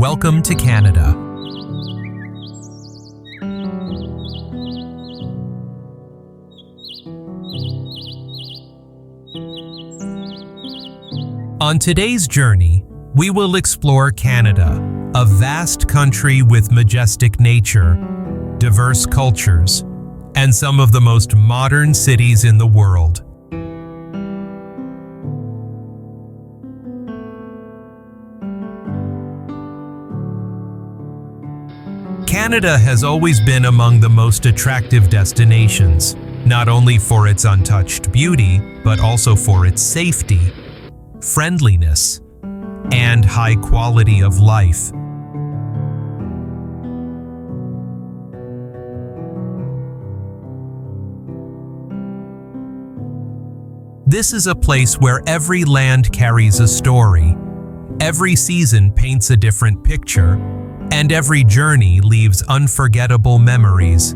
Welcome to Canada. On today's journey, we will explore Canada, a vast country with majestic nature, diverse cultures, and some of the most modern cities in the world. Canada has always been among the most attractive destinations, not only for its untouched beauty, but also for its safety, friendliness, and high quality of life. This is a place where every land carries a story, every season paints a different picture, and every journey leaves unforgettable memories.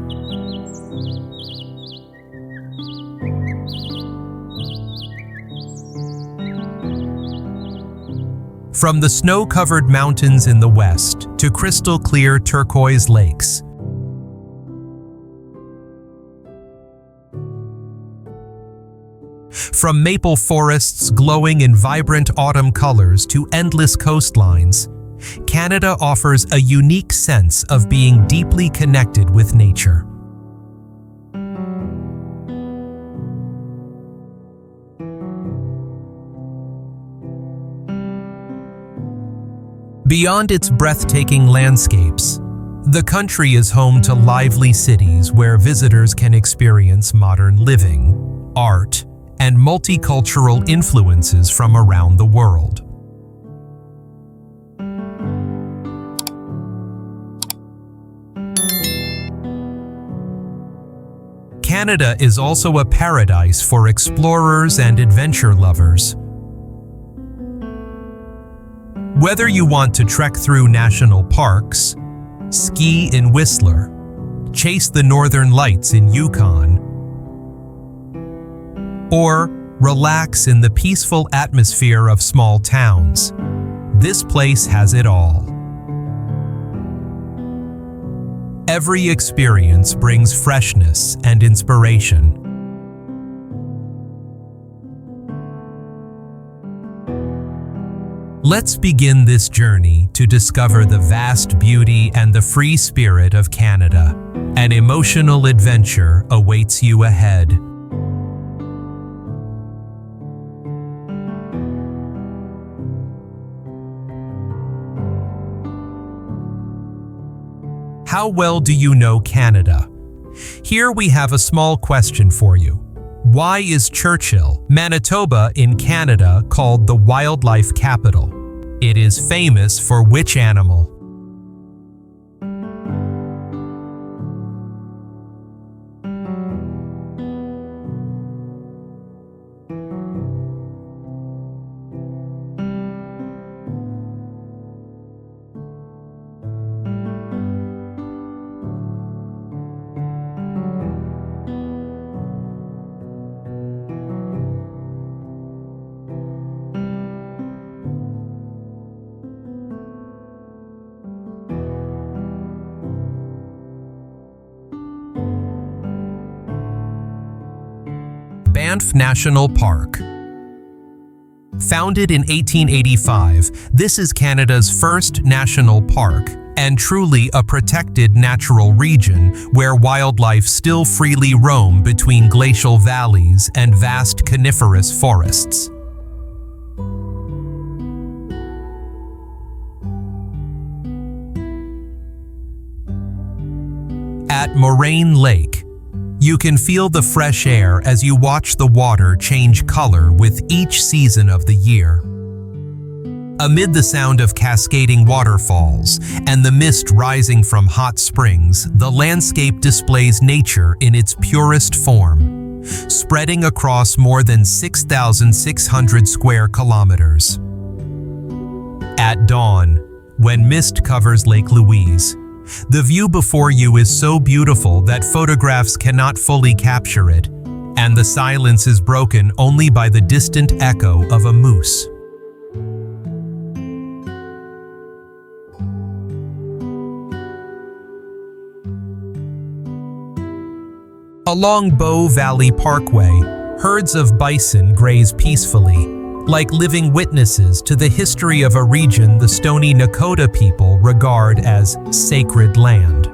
From the snow-covered mountains in the west to crystal-clear turquoise lakes, from maple forests glowing in vibrant autumn colors to endless coastlines, Canada offers a unique sense of being deeply connected with nature. Beyond its breathtaking landscapes, the country is home to lively cities where visitors can experience modern living, art, and multicultural influences from around the world. Canada is also a paradise for explorers and adventure lovers. Whether you want to trek through national parks, ski in Whistler, chase the northern lights in Yukon, or relax in the peaceful atmosphere of small towns, this place has it all. Every experience brings freshness and inspiration. Let's begin this journey to discover the vast beauty and the free spirit of Canada. An emotional adventure awaits you ahead. How well do you know Canada? Here we have a small question for you. Why is Churchill, Manitoba in Canada, called the wildlife capital? It is famous for which animal? Banff National Park. Founded in 1885, this is Canada's first national park and truly a protected natural region where wildlife still freely roam between glacial valleys and vast coniferous forests. At Moraine Lake, you can feel the fresh air as you watch the water change color with each season of the year. Amid the sound of cascading waterfalls and the mist rising from hot springs, the landscape displays nature in its purest form, spreading across more than 6,600 square kilometers. At dawn, when mist covers Lake Louise, the view before you is so beautiful that photographs cannot fully capture it, and the silence is broken only by the distant echo of a moose. Along Bow Valley Parkway, herds of bison graze peacefully, like living witnesses to the history of a region the Stoney Nakoda people regard as sacred land.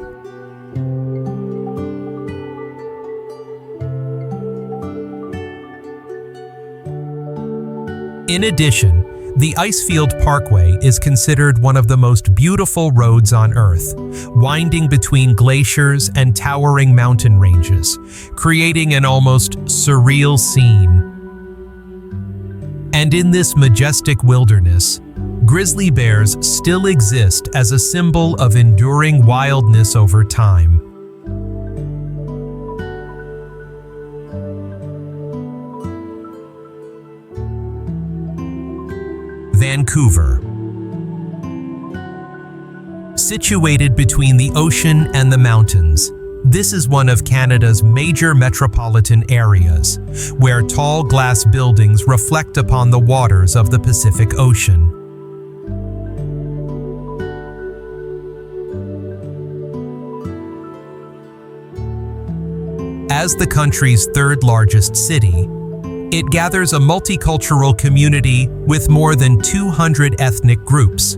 In addition, the Icefields Parkway is considered one of the most beautiful roads on Earth, winding between glaciers and towering mountain ranges, creating an almost surreal scene. And in this majestic wilderness, grizzly bears still exist as a symbol of enduring wildness over time. Vancouver. Situated between the ocean and the mountains, this is one of Canada's major metropolitan areas, where tall glass buildings reflect upon the waters of the Pacific Ocean. As the country's third largest city, it gathers a multicultural community with more than 200 ethnic groups,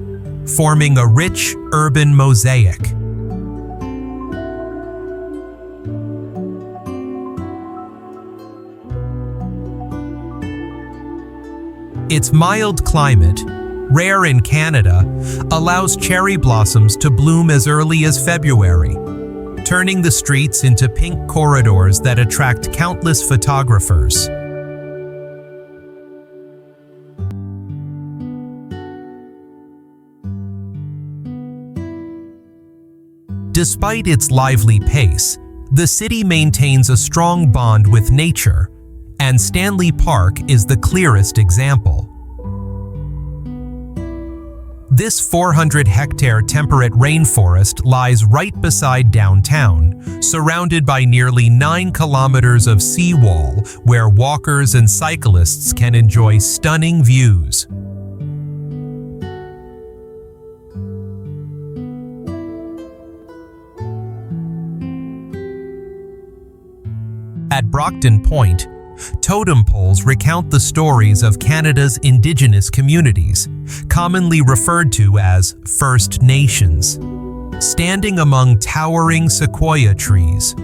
forming a rich urban mosaic. Its mild climate, rare in Canada, allows cherry blossoms to bloom as early as February, turning the streets into pink corridors that attract countless photographers. Despite its lively pace, the city maintains a strong bond with nature, and Stanley Park is the clearest example. This 400-hectare temperate rainforest lies right beside downtown, surrounded by nearly 9 kilometers of seawall where walkers and cyclists can enjoy stunning views. At Brockton Point, totem poles recount the stories of Canada's Indigenous communities, commonly referred to as First Nations, standing among towering sequoia trees.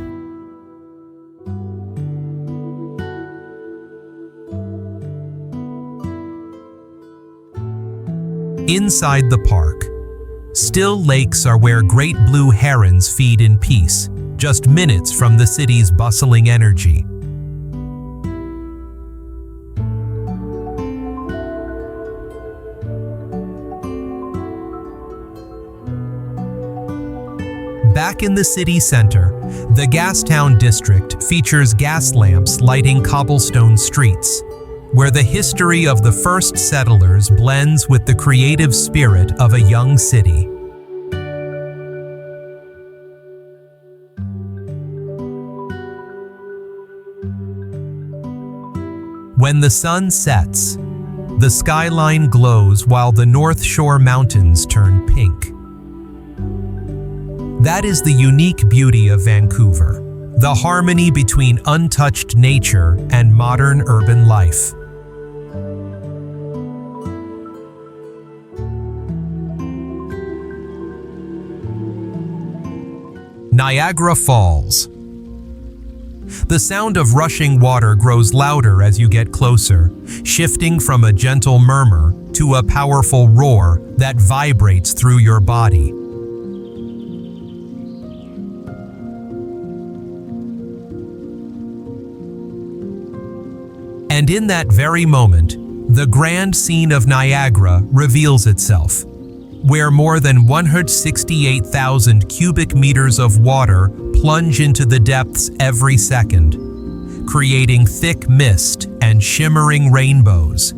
Inside the park, still lakes are where great blue herons feed in peace, just minutes from the city's bustling energy. Back in the city center, the Gastown district features gas lamps lighting cobblestone streets, where the history of the first settlers blends with the creative spirit of a young city. When the sun sets, the skyline glows while the North Shore Mountains turn pink. That is the unique beauty of Vancouver, the harmony between untouched nature and modern urban life. Niagara Falls. The sound of rushing water grows louder as you get closer, shifting from a gentle murmur to a powerful roar that vibrates through your body. And in that very moment, the grand scene of Niagara reveals itself, where more than 168,000 cubic meters of water plunge into the depths every second, creating thick mist and shimmering rainbows.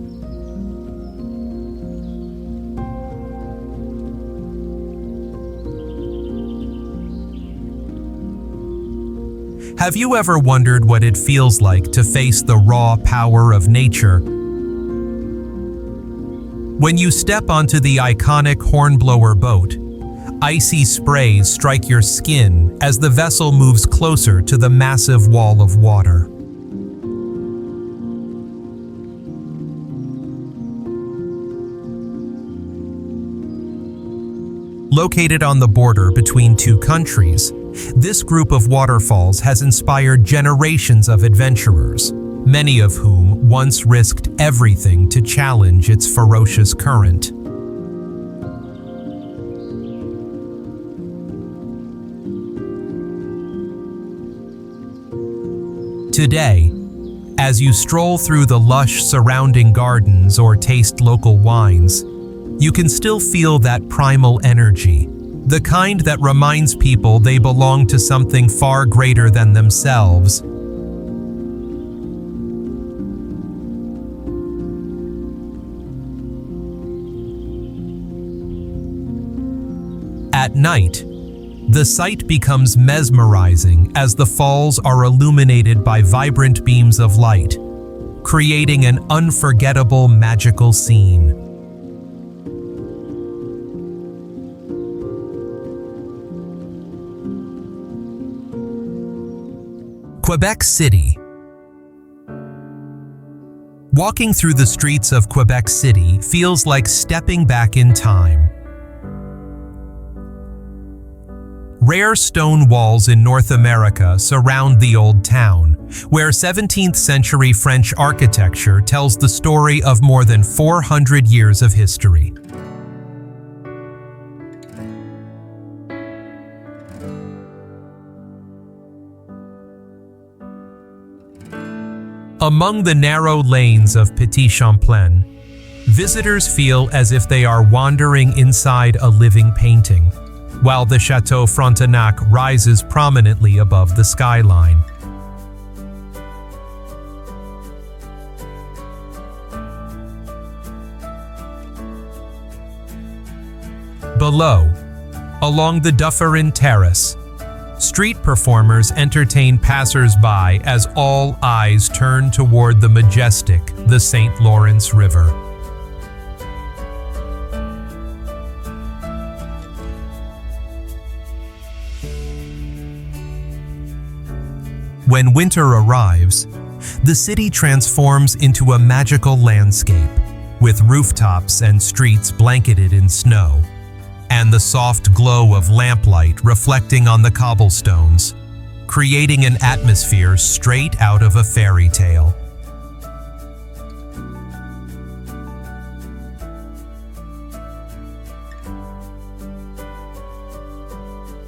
Have you ever wondered what it feels like to face the raw power of nature? When you step onto the iconic Hornblower boat, Icy sprays strike your skin as the vessel moves closer to the massive wall of water. Located on the border between two countries, this group of waterfalls has inspired generations of adventurers, many of whom once risked everything to challenge its ferocious current. Today, as you stroll through the lush surrounding gardens or taste local wines, you can still feel that primal energy, the kind that reminds people they belong to something far greater than themselves. At night, the sight becomes mesmerizing as the falls are illuminated by vibrant beams of light, creating an unforgettable magical scene. Quebec City. Walking through the streets of Quebec City feels like stepping back in time. Rare stone walls in North America surround the old town, where 17th century French architecture tells the story of more than 400 years of history. Among the narrow lanes of Petit Champlain, visitors feel as if they are wandering inside a living painting, while the Chateau Frontenac rises prominently above the skyline. Below, along the Dufferin Terrace, street performers entertain passers-by as all eyes turn toward the majestic, the St. Lawrence River. When winter arrives, the city transforms into a magical landscape, with rooftops and streets blanketed in snow, and the soft glow of lamplight reflecting on the cobblestones, creating an atmosphere straight out of a fairy tale.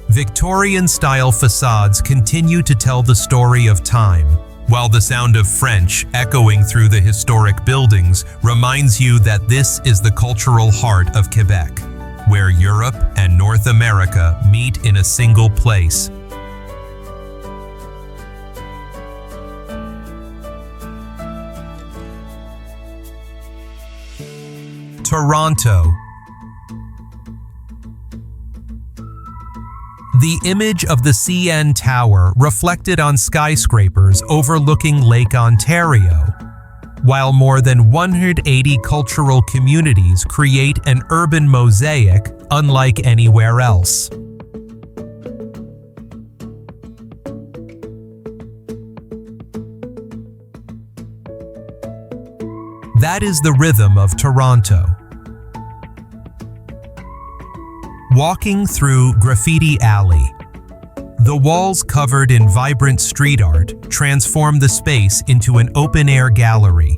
Victorian-style facades continue to tell the story of time, while the sound of French echoing through the historic buildings reminds you that this is the cultural heart of Quebec, where Europe and North America meet in a single place. Toronto. The image of the CN Tower reflected on skyscrapers overlooking Lake Ontario, while more than 180 cultural communities create an urban mosaic unlike anywhere else. That is the rhythm of Toronto. Walking through Graffiti Alley, the walls covered in vibrant street art transform the space into an open-air gallery,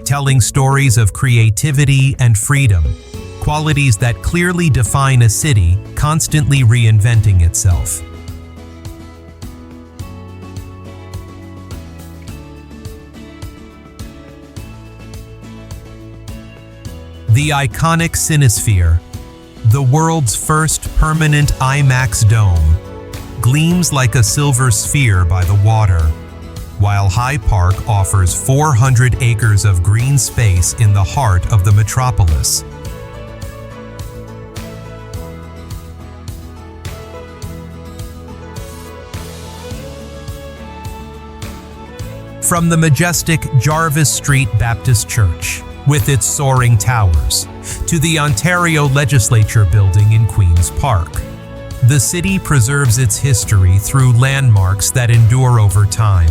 telling stories of creativity and freedom, qualities that clearly define a city constantly reinventing itself. The iconic Cinesphere, the world's first permanent IMAX dome, gleams like a silver sphere by the water, while High Park offers 400 acres of green space in the heart of the metropolis. From the majestic Jarvis Street Baptist Church, with its soaring towers, to the Ontario Legislature building in Queen's Park, The city preserves its history through landmarks that endure over time.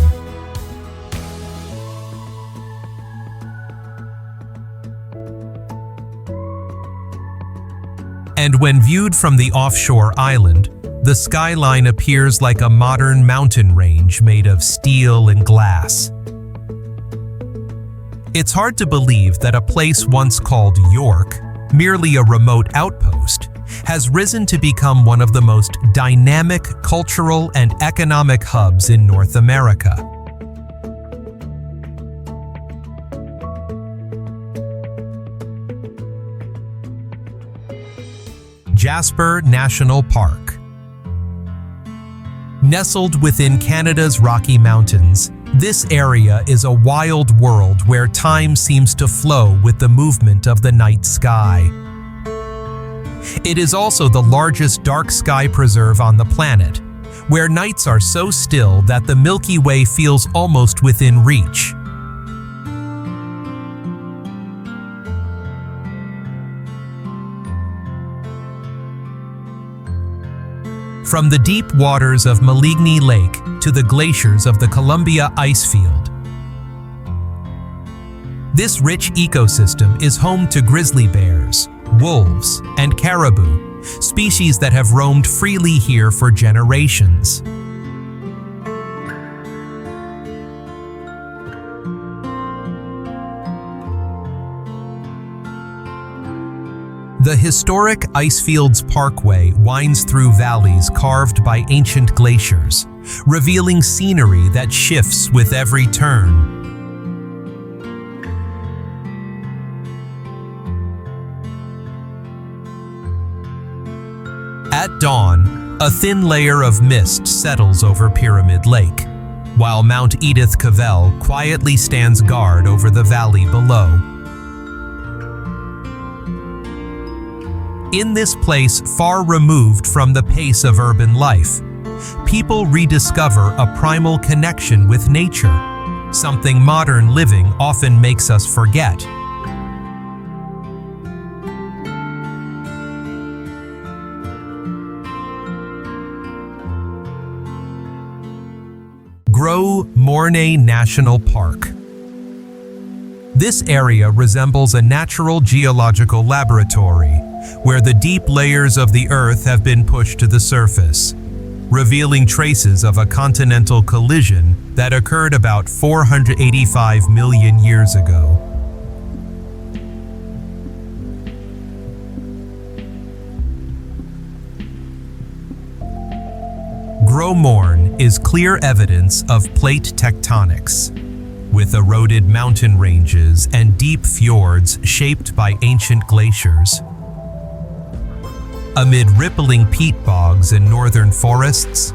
And when viewed from the offshore island, the skyline appears like a modern mountain range made of steel and glass. It's hard to believe that a place once called York, merely a remote outpost, has risen to become one of the most dynamic cultural and economic hubs in North America. Jasper National Park. Nestled within Canada's Rocky Mountains, this area is a wild world where time seems to flow with the movement of the night sky. It is also the largest dark sky preserve on the planet, where nights are so still that the Milky Way feels almost within reach. From the deep waters of Maligne Lake to the glaciers of the Columbia Icefield. This rich ecosystem is home to grizzly bears, wolves, and caribou, species that have roamed freely here for generations. The historic Icefields Parkway winds through valleys carved by ancient glaciers, revealing scenery that shifts with every turn. At dawn, a thin layer of mist settles over Pyramid Lake, while Mount Edith Cavell quietly stands guard over the valley below. In this place far removed from the pace of urban life, people rediscover a primal connection with nature, something modern living often makes us forget. Gros Morne National Park. This area resembles a natural geological laboratory, where the deep layers of the earth have been pushed to the surface, revealing traces of a continental collision that occurred about 485 million years ago. Gros Morne is clear evidence of plate tectonics, with eroded mountain ranges and deep fjords shaped by ancient glaciers. Amid rippling peat bogs and northern forests,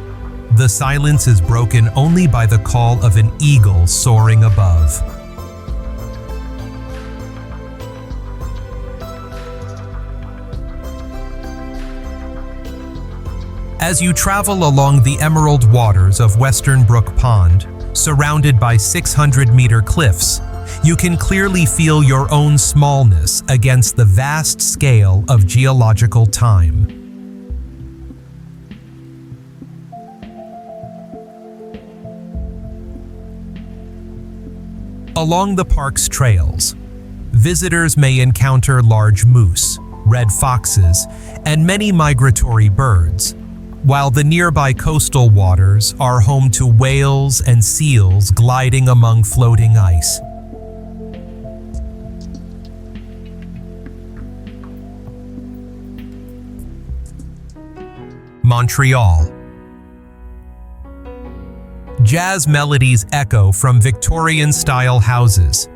the silence is broken only by the call of an eagle soaring above. As you travel along the emerald waters of Western Brook Pond, surrounded by 600-meter cliffs, you can clearly feel your own smallness against the vast scale of geological time. Along the park's trails, visitors may encounter large moose, red foxes, and many migratory birds, while the nearby coastal waters are home to whales and seals gliding among floating ice. Montreal. Jazz melodies echo from Victorian-style houses,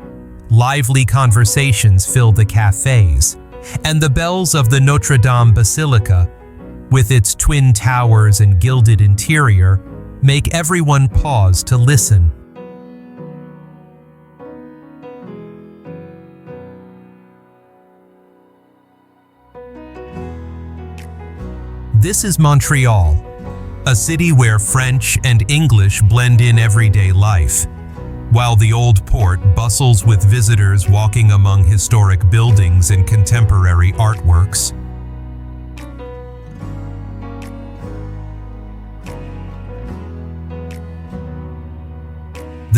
lively conversations fill the cafes, and the bells of the Notre Dame Basilica, with its twin towers and gilded interior, make everyone pause to listen. This is Montreal, a city where French and English blend in everyday life, while the old port bustles with visitors walking among historic buildings and contemporary artworks.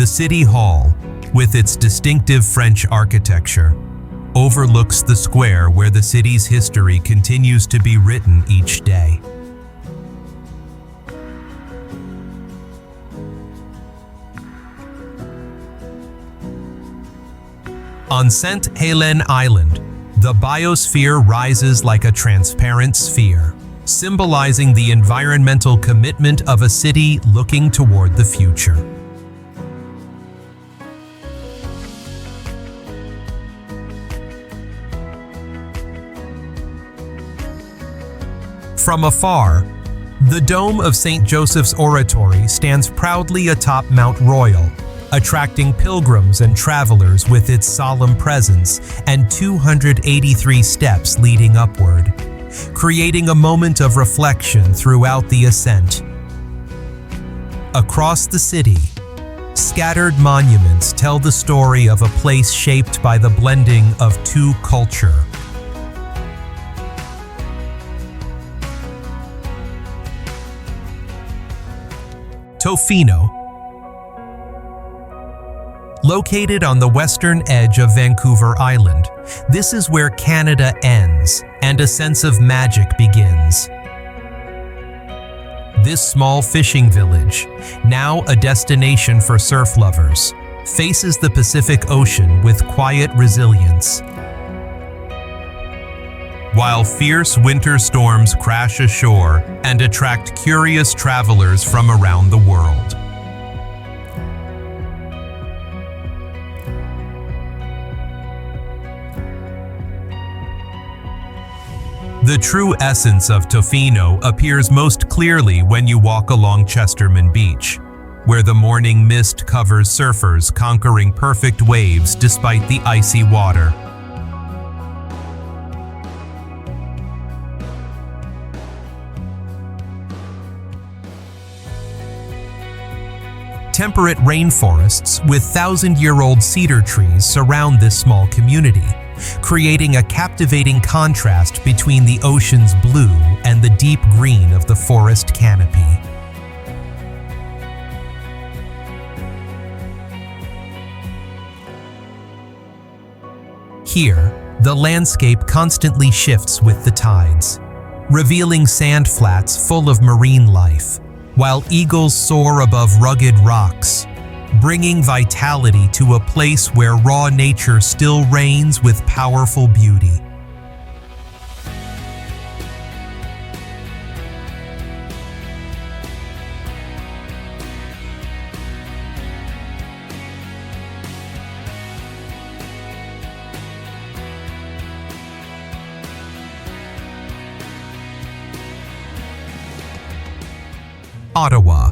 The City Hall, with its distinctive French architecture, overlooks the square where the city's history continues to be written each day. On St. Helens Island, the biosphere rises like a transparent sphere, symbolizing the environmental commitment of a city looking toward the future. From afar, the dome of St. Joseph's Oratory stands proudly atop Mount Royal, attracting pilgrims and travelers with its solemn presence and 283 steps leading upward, creating a moment of reflection throughout the ascent. Across the city, scattered monuments tell the story of a place shaped by the blending of two cultures. Tofino. Located on the western edge of Vancouver Island, this is where Canada ends and a sense of magic begins. This small fishing village, now a destination for surf lovers, faces the Pacific Ocean with quiet resilience. While fierce winter storms crash ashore and attract curious travelers from around the world. The true essence of Tofino appears most clearly when you walk along Chesterman Beach, where the morning mist covers surfers conquering perfect waves despite the icy water. Temperate rainforests with thousand-year-old cedar trees surround this small community, creating a captivating contrast between the ocean's blue and the deep green of the forest canopy. Here, the landscape constantly shifts with the tides, revealing sand flats full of marine life, while eagles soar above rugged rocks, bringing vitality to a place where raw nature still reigns with powerful beauty. Ottawa.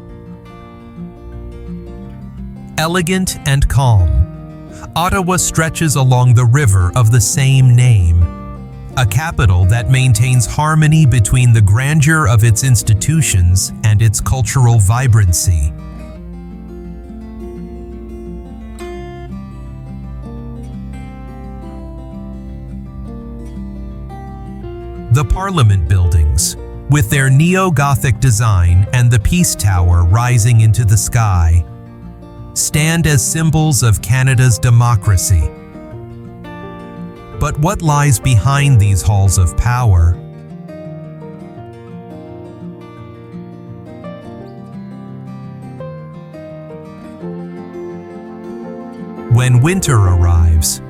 Elegant and calm, Ottawa stretches along the river of the same name, a capital that maintains harmony between the grandeur of its institutions and its cultural vibrancy. The Parliament buildings, with their neo-Gothic design and the Peace Tower rising into the sky, stand as symbols of Canada's democracy. But what lies behind these halls of power? When winter arrives,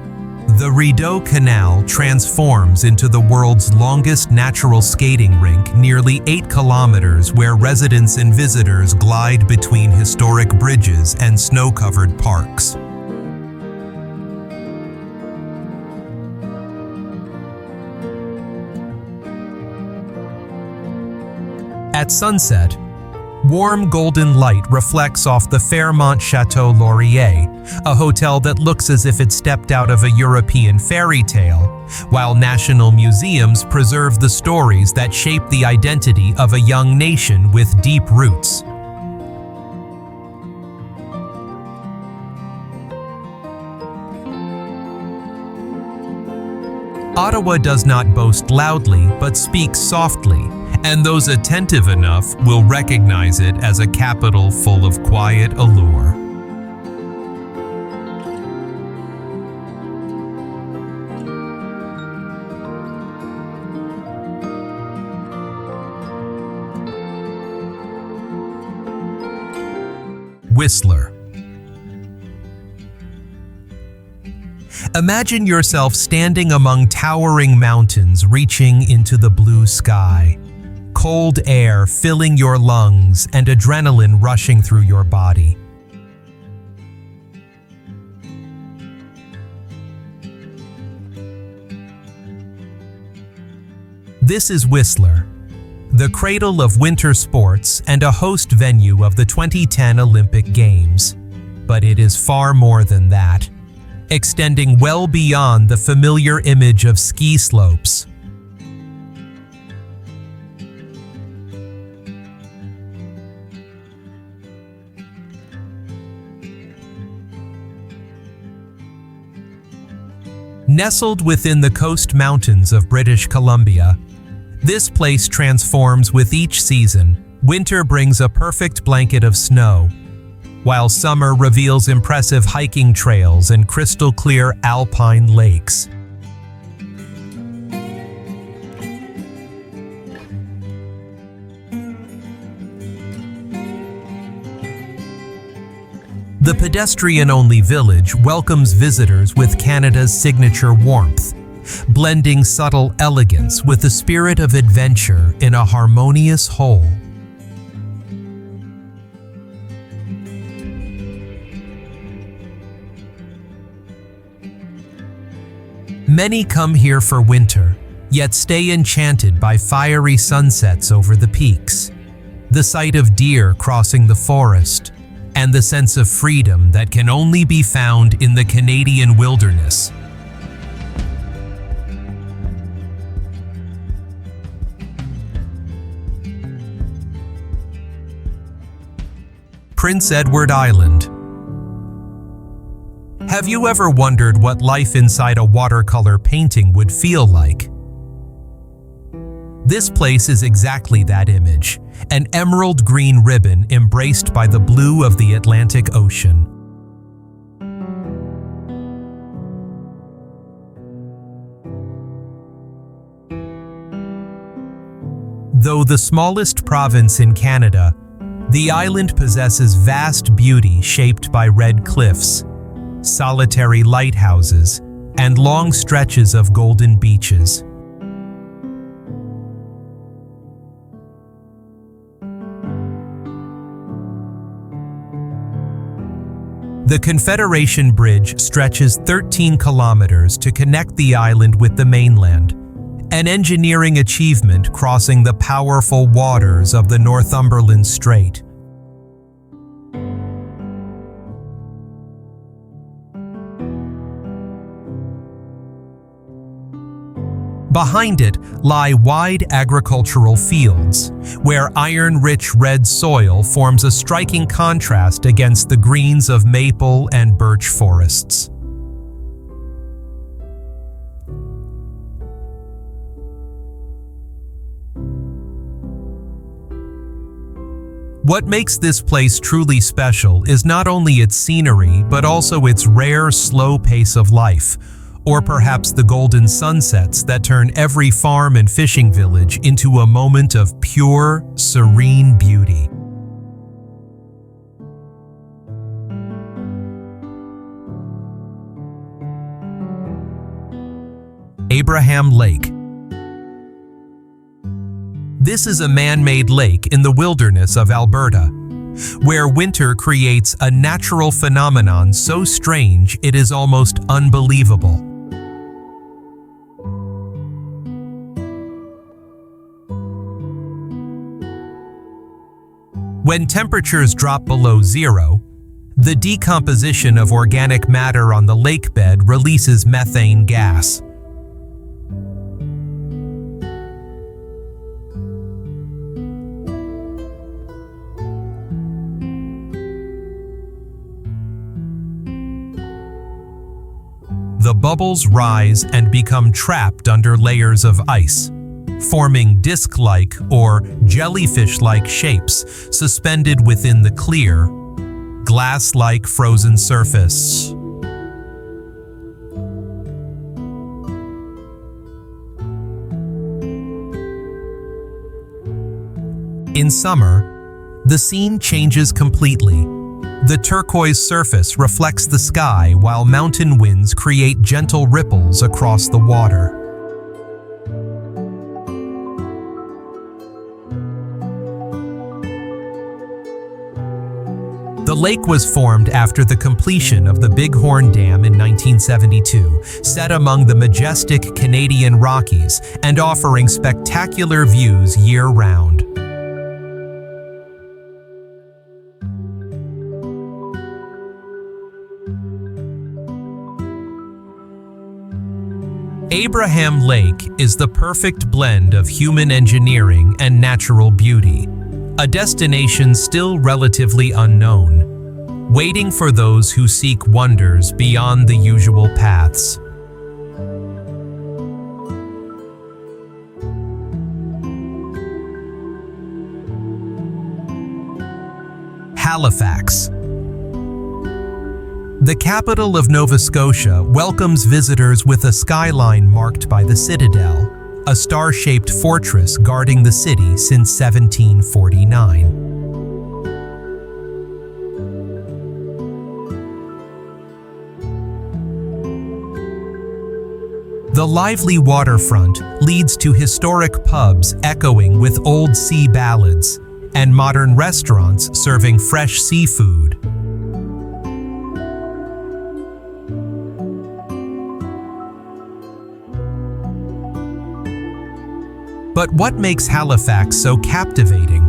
the Rideau Canal transforms into the world's longest natural skating rink, nearly 8 kilometers, where residents and visitors glide between historic bridges and snow-covered parks. At sunset, warm golden light reflects off the Fairmont Chateau Laurier, a hotel that looks as if it stepped out of a European fairy tale, while national museums preserve the stories that shape the identity of a young nation with deep roots. Ottawa does not boast loudly, but speaks softly, and those attentive enough will recognize it as a capital full of quiet allure. Whistler. Imagine yourself standing among towering mountains reaching into the blue sky, cold air filling your lungs and adrenaline rushing through your body. This is Whistler, the cradle of winter sports and a host venue of the 2010 Olympic Games. But it is far more than that, extending well beyond the familiar image of ski slopes. Nestled within the coast mountains of British Columbia, this place transforms with each season. Winter brings a perfect blanket of snow, while summer reveals impressive hiking trails and crystal-clear alpine lakes. The pedestrian-only village welcomes visitors with Canada's signature warmth, blending subtle elegance with the spirit of adventure in a harmonious whole. Many come here for winter, yet stay enchanted by fiery sunsets over the peaks, the sight of deer crossing the forest, and the sense of freedom that can only be found in the Canadian wilderness. Prince Edward Island. Have you ever wondered what life inside a watercolor painting would feel like? This place is exactly that image, an emerald green ribbon embraced by the blue of the Atlantic Ocean. Though the smallest province in Canada, the island possesses vast beauty shaped by red cliffs, solitary lighthouses, and long stretches of golden beaches. The Confederation Bridge stretches 13 kilometers to connect the island with the mainland, an engineering achievement crossing the powerful waters of the Northumberland Strait. Behind it lie wide agricultural fields, where iron-rich red soil forms a striking contrast against the greens of maple and birch forests. What makes this place truly special is not only its scenery, but also its rare, slow pace of life, or perhaps the golden sunsets that turn every farm and fishing village into a moment of pure, serene beauty. Abraham Lake. This is a man-made lake in the wilderness of Alberta, where winter creates a natural phenomenon so strange it is almost unbelievable. When temperatures drop below zero, the decomposition of organic matter on the lake bed releases methane gas. The bubbles rise and become trapped under layers of ice, forming disc-like or jellyfish-like shapes suspended within the clear, glass-like frozen surface. In summer, the scene changes completely. The turquoise surface reflects the sky while mountain winds create gentle ripples across the water. The lake was formed after the completion of the Bighorn Dam in 1972, set among the majestic Canadian Rockies and offering spectacular views year-round. Abraham Lake is the perfect blend of human engineering and natural beauty, a destination still relatively unknown, waiting for those who seek wonders beyond the usual paths. Halifax. The capital of Nova Scotia welcomes visitors with a skyline marked by the Citadel, a star-shaped fortress guarding the city since 1749. The lively waterfront leads to historic pubs echoing with old sea ballads and modern restaurants serving fresh seafood. But what makes Halifax so captivating?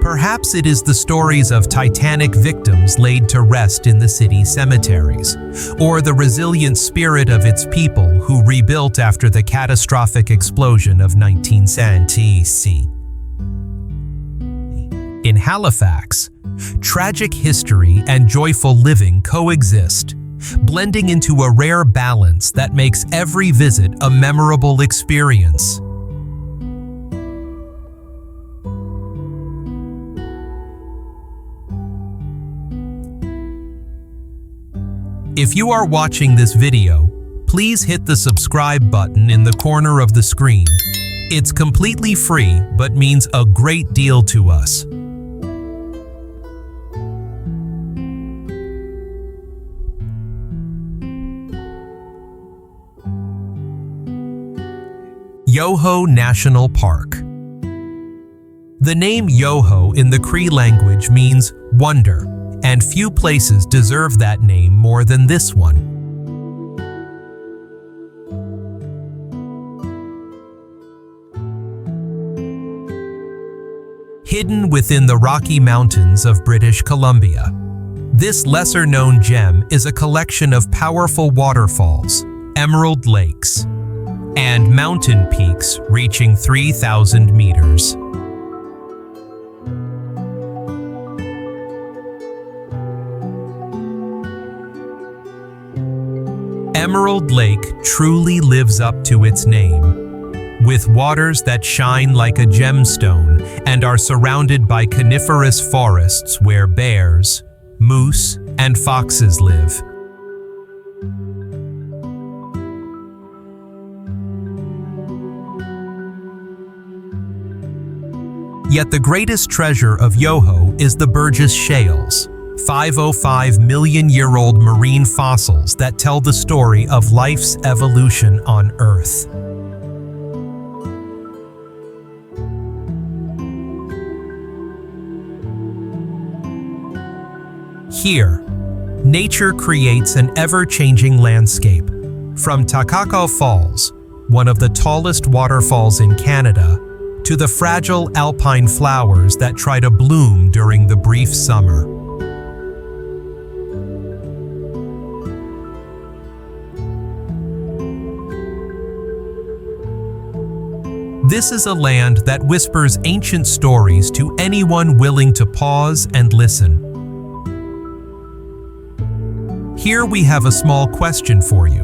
Perhaps it is the stories of Titanic victims laid to rest in the city cemeteries, or the resilient spirit of its people who rebuilt after the catastrophic explosion of 1970. In Halifax, tragic history and joyful living coexist, blending into a rare balance that makes every visit a memorable experience. If you are watching this video, please hit the subscribe button in the corner of the screen. It's completely free, but means a great deal to us. Yoho National Park. The name Yoho in the Cree language means wonder, and few places deserve that name more than this one. Hidden within the Rocky Mountains of British Columbia, this lesser-known gem is a collection of powerful waterfalls, emerald lakes, and mountain peaks reaching 3,000 meters. Emerald Lake truly lives up to its name, with waters that shine like a gemstone and are surrounded by coniferous forests where bears, moose, and foxes live. Yet the greatest treasure of Yoho is the Burgess Shales, 505-million-year-old marine fossils that tell the story of life's evolution on Earth. Here, nature creates an ever-changing landscape, from Takakau Falls, one of the tallest waterfalls in Canada, to the fragile alpine flowers that try to bloom during the brief summer. This is a land that whispers ancient stories to anyone willing to pause and listen. Here we have a small question for you.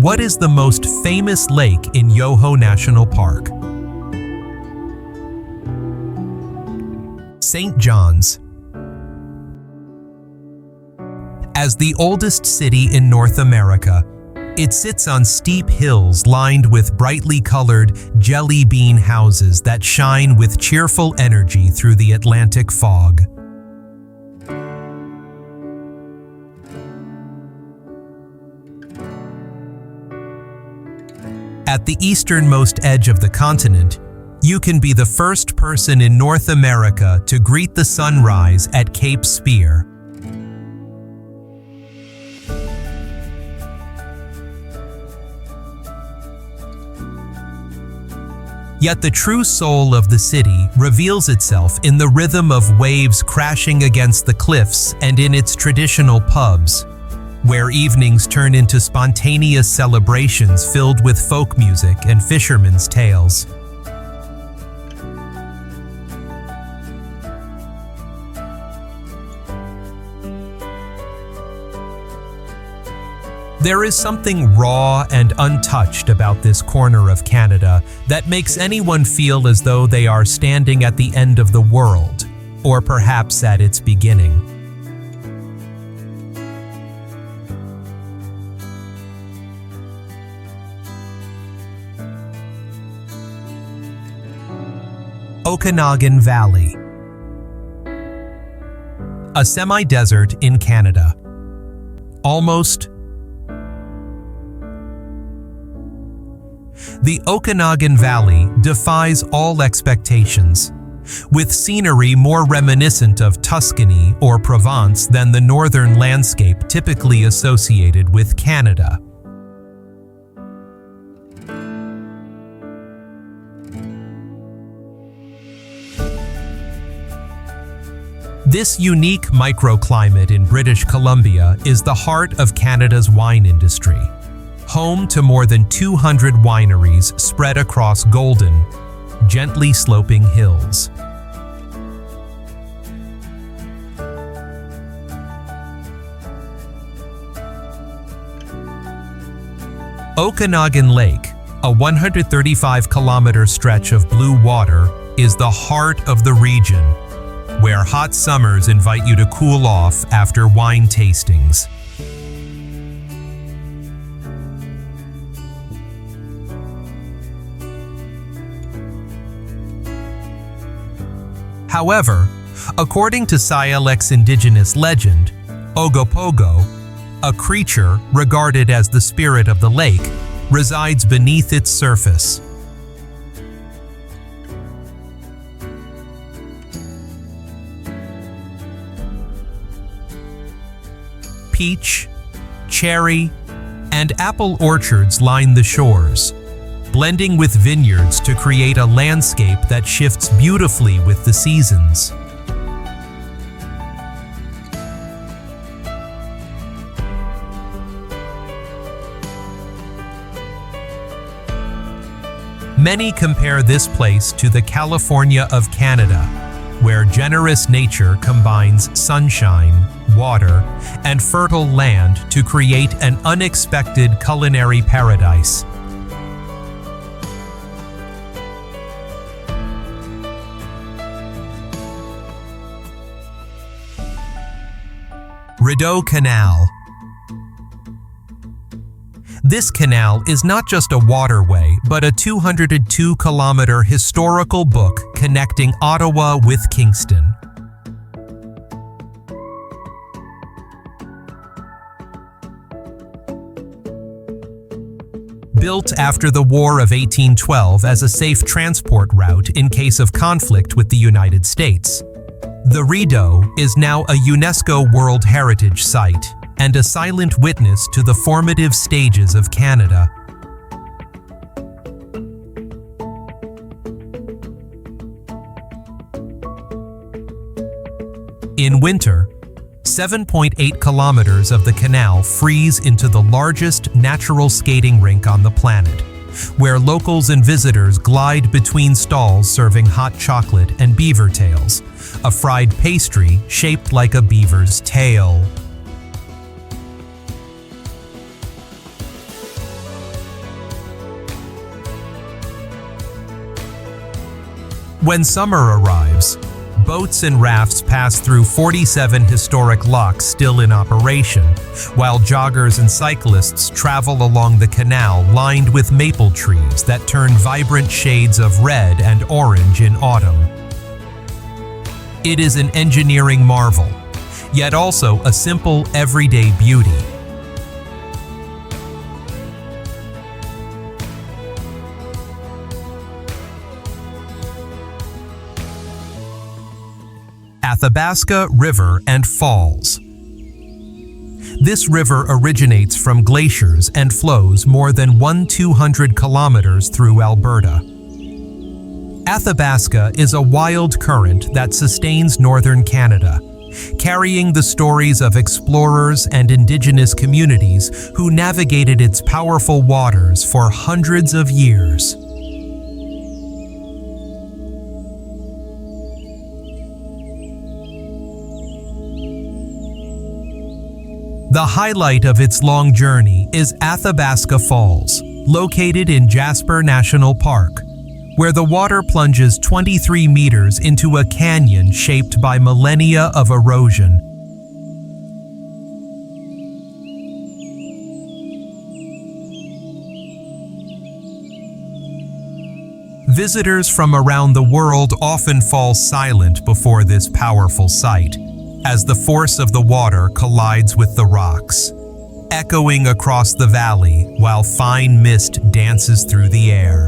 What is the most famous lake in Yoho National Park? St. John's. As the oldest city in North America, it sits on steep hills lined with brightly colored jelly bean houses that shine with cheerful energy through the Atlantic fog. At the easternmost edge of the continent, you can be the first person in North America to greet the sunrise at Cape Spear. Yet the true soul of the city reveals itself in the rhythm of waves crashing against the cliffs and in its traditional pubs, where evenings turn into spontaneous celebrations filled with folk music and fishermen's tales. There is something raw and untouched about this corner of Canada that makes anyone feel as though they are standing at the end of the world, or perhaps at its beginning. Okanagan Valley, a semi-desert in Canada. The Okanagan Valley defies all expectations, with scenery more reminiscent of Tuscany or Provence than the northern landscape typically associated with Canada. This unique microclimate in British Columbia is the heart of Canada's wine industry, home to more than 200 wineries spread across golden, gently sloping hills. Okanagan Lake, a 135-kilometer stretch of blue water, is the heart of the region, where hot summers invite you to cool off after wine tastings. However, according to Sialec's indigenous legend, Ogopogo, a creature regarded as the spirit of the lake, resides beneath its surface. Peach, cherry, and apple orchards line the shores, blending with vineyards to create a landscape that shifts beautifully with the seasons. Many compare this place to the California of Canada, where generous nature combines sunshine, water, and fertile land to create an unexpected culinary paradise. Rideau Canal. This canal is not just a waterway, but a 202-kilometer historical book connecting Ottawa with Kingston. Built after the War of 1812 as a safe transport route in case of conflict with the United States, the Rideau is now a UNESCO World Heritage Site and a silent witness to the formative stages of Canada. In winter, 7.8 kilometers of the canal freeze into the largest natural skating rink on the planet, where locals and visitors glide between stalls serving hot chocolate and beaver tails, a fried pastry shaped like a beaver's tail. When summer arrives, boats and rafts pass through 47 historic locks still in operation, while joggers and cyclists travel along the canal lined with maple trees that turn vibrant shades of red and orange in autumn. It is an engineering marvel, yet also a simple, everyday beauty. Athabasca River and Falls. This river originates from glaciers and flows more than 1,200 kilometers through Alberta. Athabasca is a wild current that sustains northern Canada, carrying the stories of explorers and indigenous communities who navigated its powerful waters for hundreds of years. The highlight of its long journey is Athabasca Falls, located in Jasper National Park, where the water plunges 23 meters into a canyon shaped by millennia of erosion. Visitors from around the world often fall silent before this powerful sight, as the force of the water collides with the rocks, echoing across the valley while fine mist dances through the air.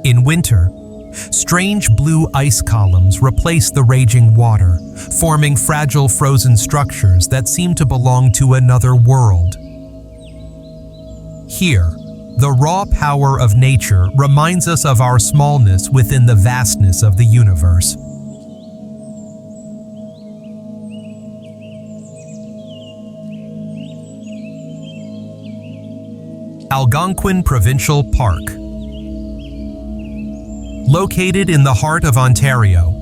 In winter, strange blue ice columns replace the raging water, forming fragile frozen structures that seem to belong to another world. Here, the raw power of nature reminds us of our smallness within the vastness of the universe. Algonquin Provincial Park. Located in the heart of Ontario,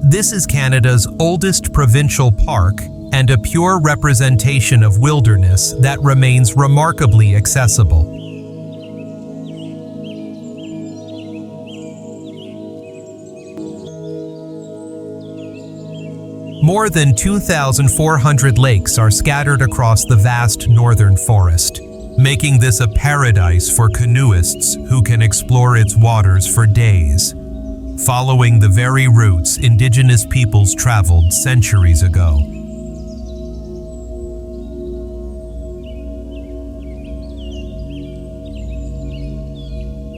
this is Canada's oldest provincial park and a pure representation of wilderness that remains remarkably accessible. More than 2,400 lakes are scattered across the vast northern forest, making this a paradise for canoeists who can explore its waters for days, following the very routes Indigenous peoples traveled centuries ago.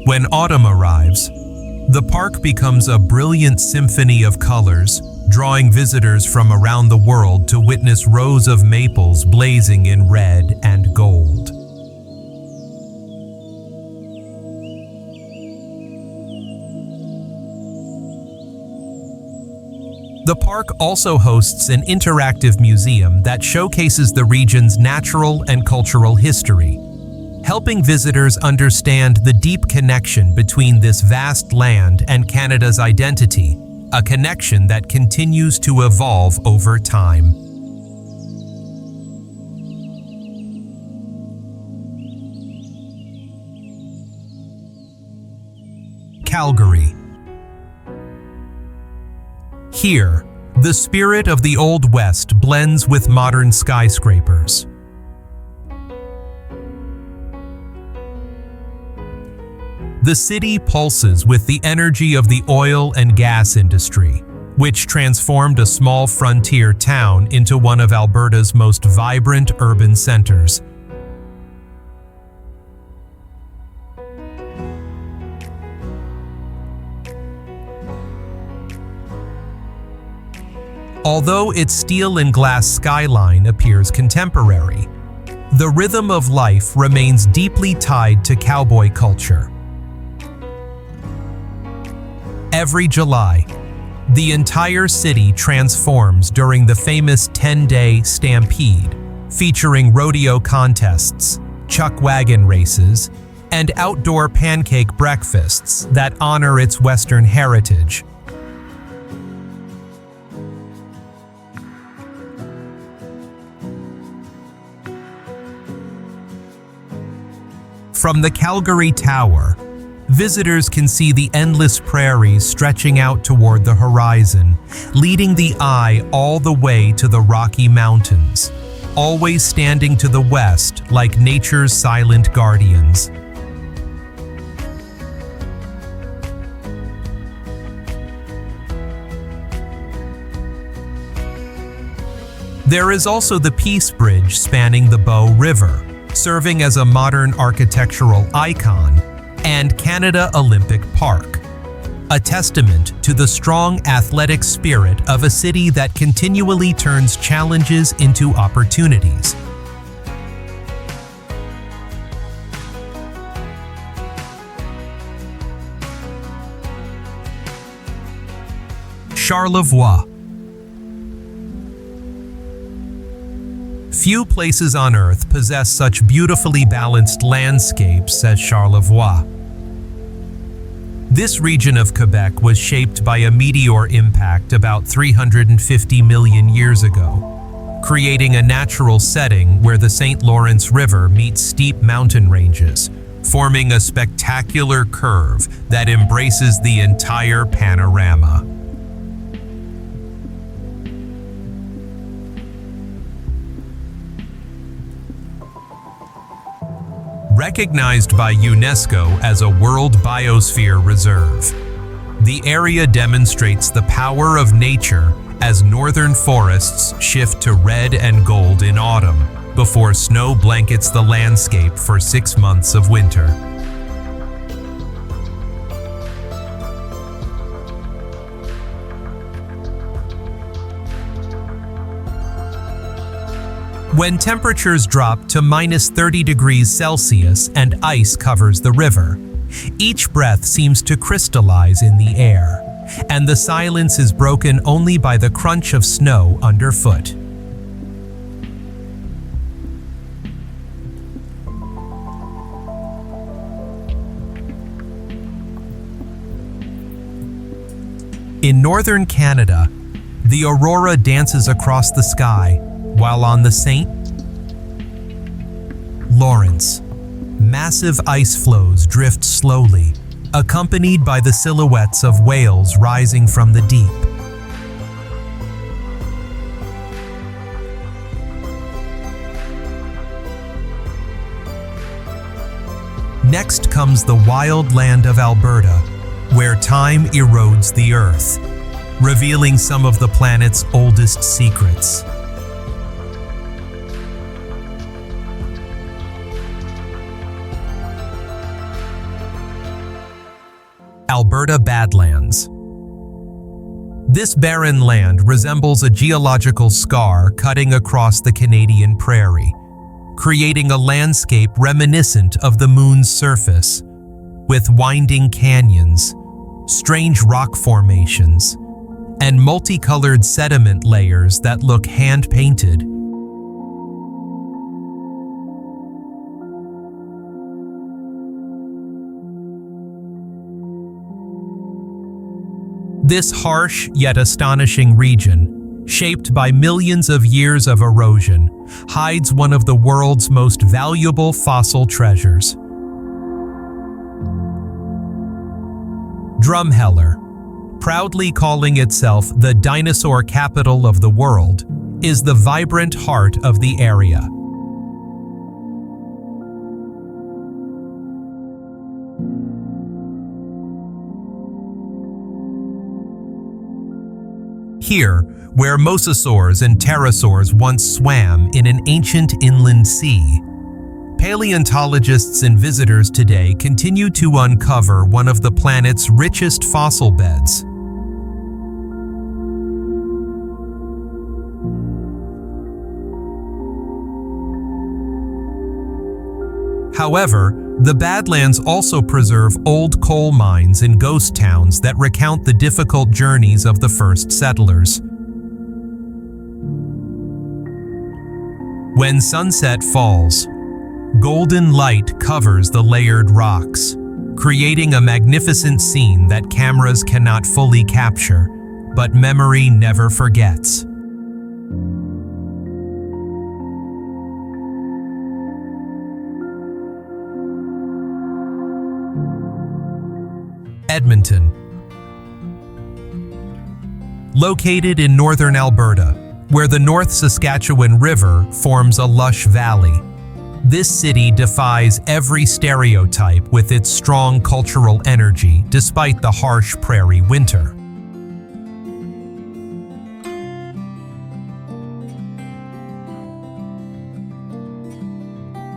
When autumn arrives, the park becomes a brilliant symphony of colors, drawing visitors from around the world to witness rows of maples blazing in red and gold. The park also hosts an interactive museum that showcases the region's natural and cultural history, helping visitors understand the deep connection between this vast land and Canada's identity, a connection that continues to evolve over time. Calgary. Here, the spirit of the Old West blends with modern skyscrapers. The city pulses with the energy of the oil and gas industry, which transformed a small frontier town into one of Alberta's most vibrant urban centers. Although its steel and glass skyline appears contemporary, the rhythm of life remains deeply tied to cowboy culture. Every July, the entire city transforms during the famous 10-day Stampede, featuring rodeo contests, chuck wagon races, and outdoor pancake breakfasts that honor its Western heritage. From the Calgary Tower, visitors can see the endless prairies stretching out toward the horizon, leading the eye all the way to the Rocky Mountains, always standing to the west like nature's silent guardians. There is also the Peace Bridge spanning the Bow River, serving as a modern architectural icon, and Canada Olympic Park, a testament to the strong athletic spirit of a city that continually turns challenges into opportunities. Charlevoix. Few places on Earth possess such beautifully balanced landscapes as Charlevoix. This region of Quebec was shaped by a meteor impact about 350 million years ago, creating a natural setting where the St. Lawrence River meets steep mountain ranges, forming a spectacular curve that embraces the entire panorama. Recognized by UNESCO as a World Biosphere Reserve, the area demonstrates the power of nature as northern forests shift to red and gold in autumn before snow blankets the landscape for 6 months of winter. When temperatures drop to -30°C and ice covers the river, each breath seems to crystallize in the air, and the silence is broken only by the crunch of snow underfoot. In northern Canada, the aurora dances across the sky, while on the St. Lawrence, massive ice floes drift slowly, accompanied by the silhouettes of whales rising from the deep. Next comes the wild land of Alberta, where time erodes the earth, revealing some of the planet's oldest secrets. Alberta Badlands. This barren land resembles a geological scar cutting across the Canadian prairie, creating a landscape reminiscent of the moon's surface, with winding canyons, strange rock formations, and multicolored sediment layers that look hand-painted. This harsh yet astonishing region, shaped by millions of years of erosion, hides one of the world's most valuable fossil treasures. Drumheller, proudly calling itself the dinosaur capital of the world, is the vibrant heart of the area. Here, where mosasaurs and pterosaurs once swam in an ancient inland sea, paleontologists and visitors today continue to uncover one of the planet's richest fossil beds. However, the Badlands also preserve old coal mines and ghost towns that recount the difficult journeys of the first settlers. When sunset falls, golden light covers the layered rocks, creating a magnificent scene that cameras cannot fully capture, but memory never forgets. Edmonton. Located in northern Alberta, where the North Saskatchewan River forms a lush valley, this city defies every stereotype with its strong cultural energy despite the harsh prairie winter.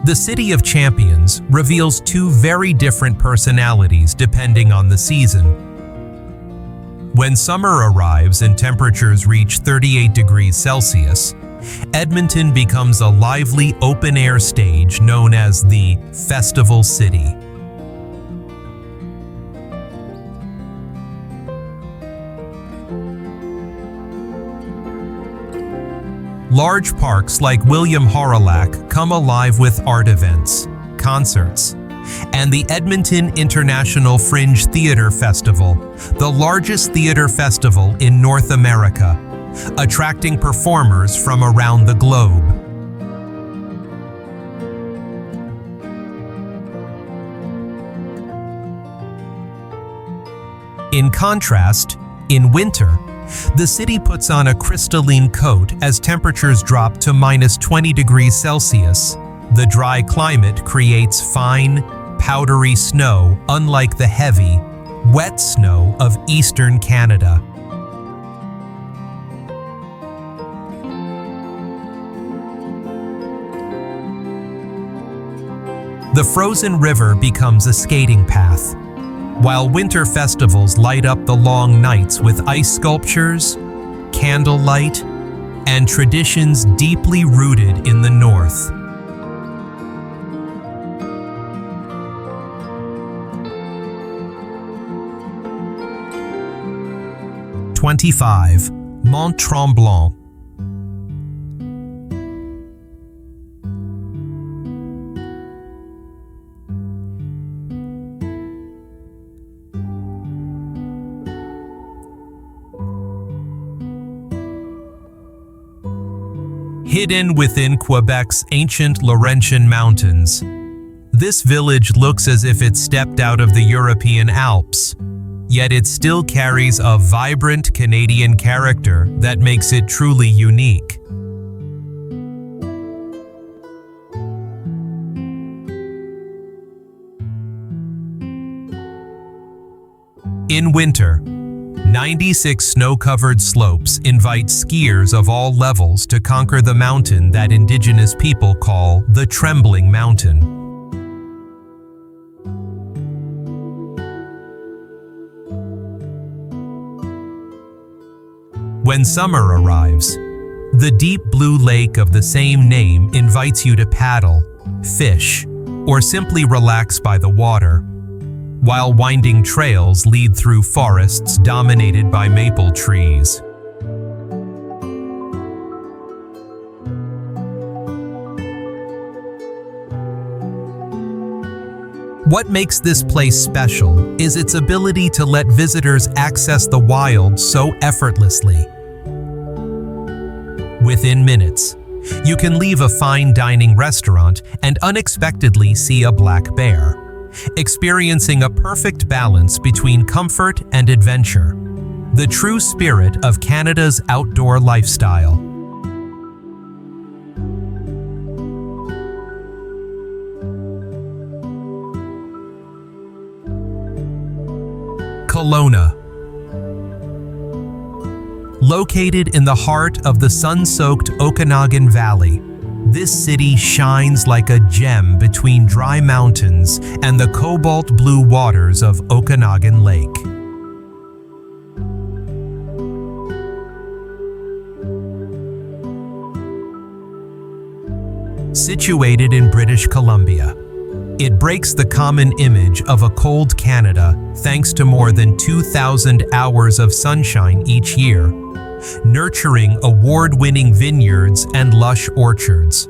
The City of Champions reveals two very different personalities depending on the season. When summer arrives and temperatures reach 38 degrees Celsius, Edmonton becomes a lively open-air stage known as the Festival City. Large parks like William Hawrelak come alive with art events, concerts, and the Edmonton International Fringe Theatre Festival, the largest theatre festival in North America, attracting performers from around the globe. In contrast, in winter, the city puts on a crystalline coat as temperatures drop to -20 degrees Celsius. The dry climate creates fine, powdery snow, unlike the heavy, wet snow of eastern Canada. The frozen river becomes a skating path, while winter festivals light up the long nights with ice sculptures, candlelight, and traditions deeply rooted in the north. Mont-Tremblant. Hidden within Quebec's ancient Laurentian Mountains, this village looks as if it stepped out of the European Alps, yet it still carries a vibrant Canadian character that makes it truly unique. In winter, 96 snow-covered slopes invite skiers of all levels to conquer the mountain that Indigenous people call the Trembling Mountain. When summer arrives, the deep blue lake of the same name invites you to paddle, fish, or simply relax by the water, while winding trails lead through forests dominated by maple trees. What makes this place special is its ability to let visitors access the wild so effortlessly. Within minutes, you can leave a fine dining restaurant and unexpectedly see a black bear, experiencing a perfect balance between comfort and adventure, the true spirit of Canada's outdoor lifestyle. Kelowna. Located in the heart of the sun-soaked Okanagan Valley, this city shines like a gem between dry mountains and the cobalt blue waters of Okanagan Lake. Situated in British Columbia, it breaks the common image of a cold Canada thanks to more than 2,000 hours of sunshine each year, nurturing award-winning vineyards and lush orchards.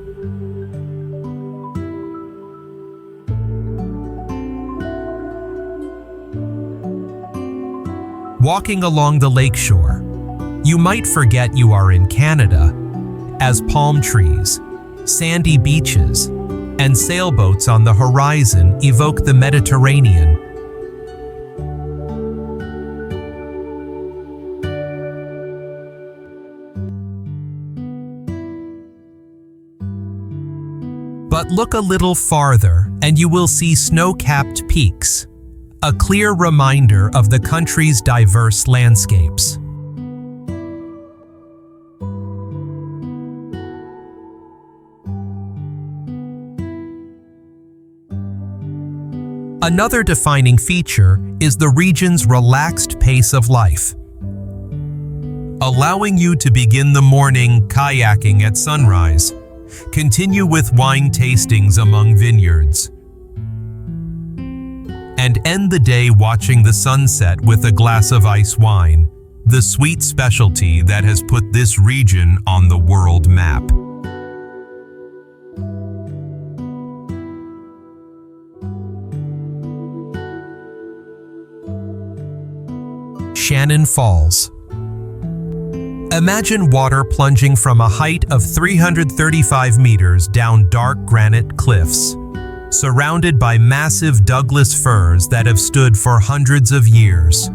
Walking along the lakeshore, you might forget you are in Canada, as palm trees, sandy beaches, and sailboats on the horizon evoke the Mediterranean. But look a little farther and you will see snow-capped peaks, a clear reminder of the country's diverse landscapes. Another defining feature is the region's relaxed pace of life, allowing you to begin the morning kayaking at sunrise, continue with wine tastings among vineyards, and end the day watching the sunset with a glass of ice wine, the sweet specialty that has put this region on the world map. Shannon Falls. Imagine water plunging from a height of 335 meters down dark granite cliffs, surrounded by massive Douglas firs that have stood for hundreds of years.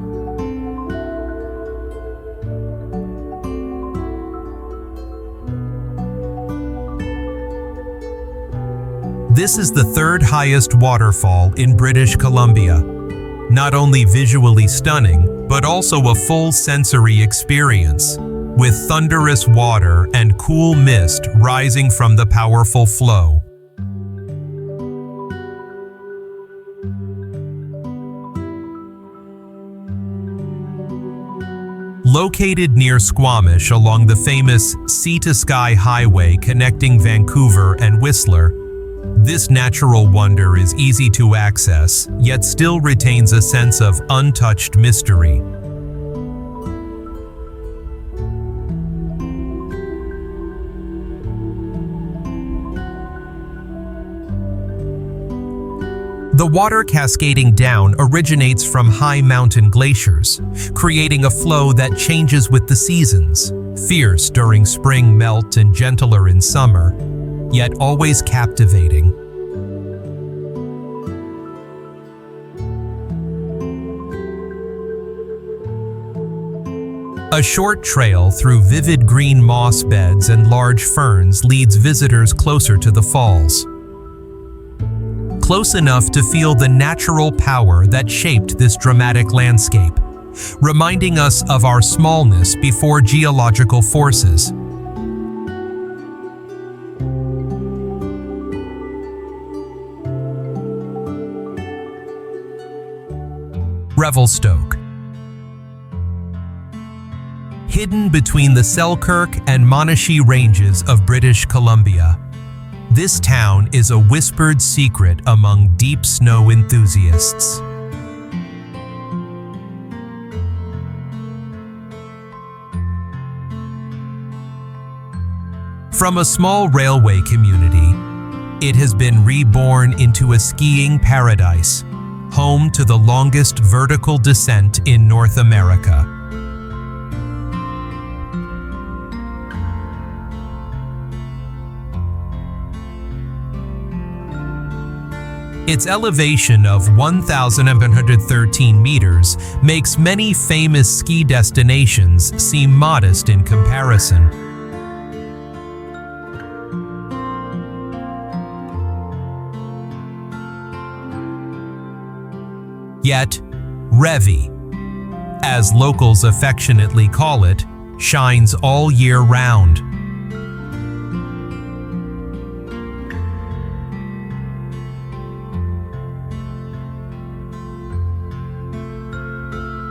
This is the third highest waterfall in British Columbia. Not only visually stunning, but also a full sensory experience, with thunderous water and cool mist rising from the powerful flow. Located near Squamish along the famous Sea-to-Sky Highway connecting Vancouver and Whistler, this natural wonder is easy to access, yet still retains a sense of untouched mystery. The water cascading down originates from high mountain glaciers, creating a flow that changes with the seasons, fierce during spring melt and gentler in summer, yet always captivating. A short trail through vivid green moss beds and large ferns leads visitors closer to the falls. Close enough to feel the natural power that shaped this dramatic landscape, reminding us of our smallness before geological forces. Revelstoke. Hidden between the Selkirk and Monashee ranges of British Columbia, this town is a whispered secret among deep snow enthusiasts. From a small railway community, it has been reborn into a skiing paradise, home to the longest vertical descent in North America. Its elevation of 1,113 meters makes many famous ski destinations seem modest in comparison. Yet, Revi, as locals affectionately call it, shines all year round.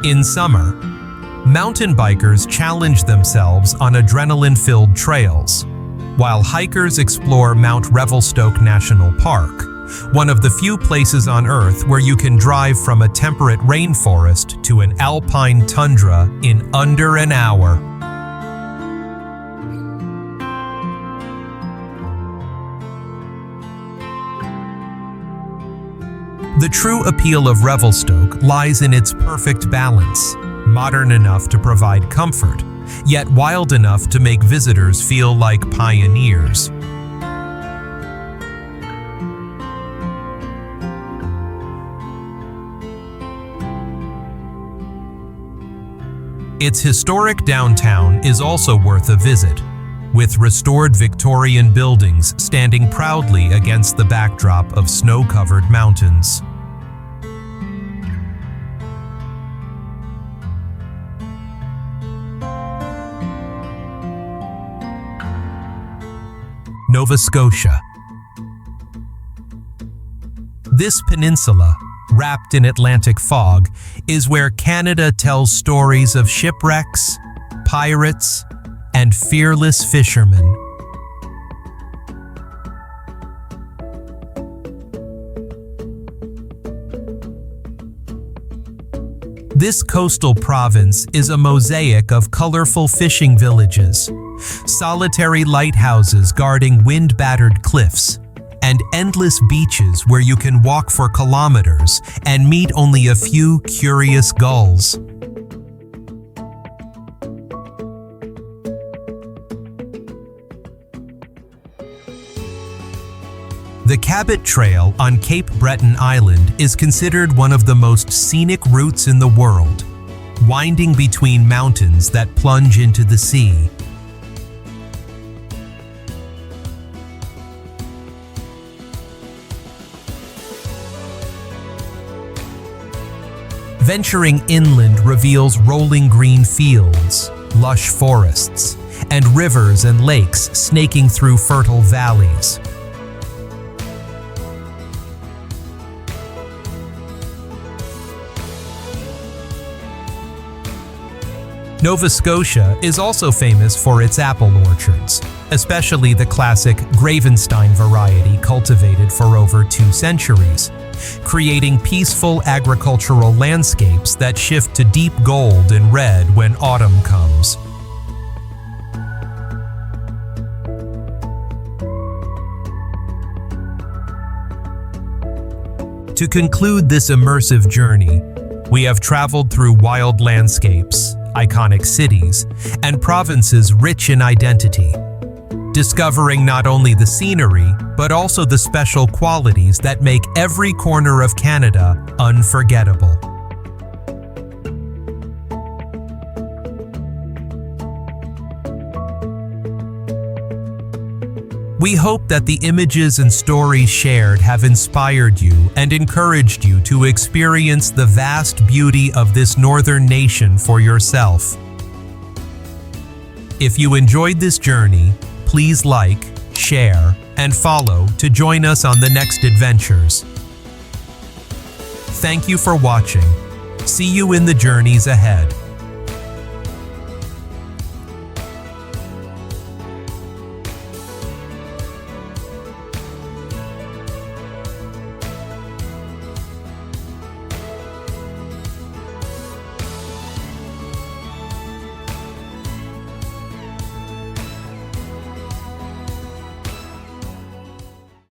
In summer, mountain bikers challenge themselves on adrenaline-filled trails, while hikers explore Mount Revelstoke National Park, one of the few places on Earth where you can drive from a temperate rainforest to an alpine tundra in under an hour. The true appeal of Revelstoke lies in its perfect balance, modern enough to provide comfort, yet wild enough to make visitors feel like pioneers. Its historic downtown is also worth a visit, with restored Victorian buildings standing proudly against the backdrop of snow-covered mountains. Nova Scotia. This peninsula, wrapped in Atlantic fog, is where Canada tells stories of shipwrecks, pirates, and fearless fishermen. This coastal province is a mosaic of colorful fishing villages, solitary lighthouses guarding wind-battered cliffs, and endless beaches where you can walk for kilometers and meet only a few curious gulls. The Cabot Trail on Cape Breton Island is considered one of the most scenic routes in the world, winding between mountains that plunge into the sea. Venturing inland reveals rolling green fields, lush forests, and rivers and lakes snaking through fertile valleys. Nova Scotia is also famous for its apple orchards, especially the classic Gravenstein variety cultivated for over 2 centuries, creating peaceful agricultural landscapes that shift to deep gold and red when autumn comes. To conclude this immersive journey, we have traveled through wild landscapes, iconic cities, and provinces rich in identity, discovering not only the scenery, but also the special qualities that make every corner of Canada unforgettable. We hope that the images and stories shared have inspired you and encouraged you to experience the vast beauty of this northern nation for yourself. If you enjoyed this journey, please like, share, and follow to join us on the next adventures. Thank you for watching. See you in the journeys ahead.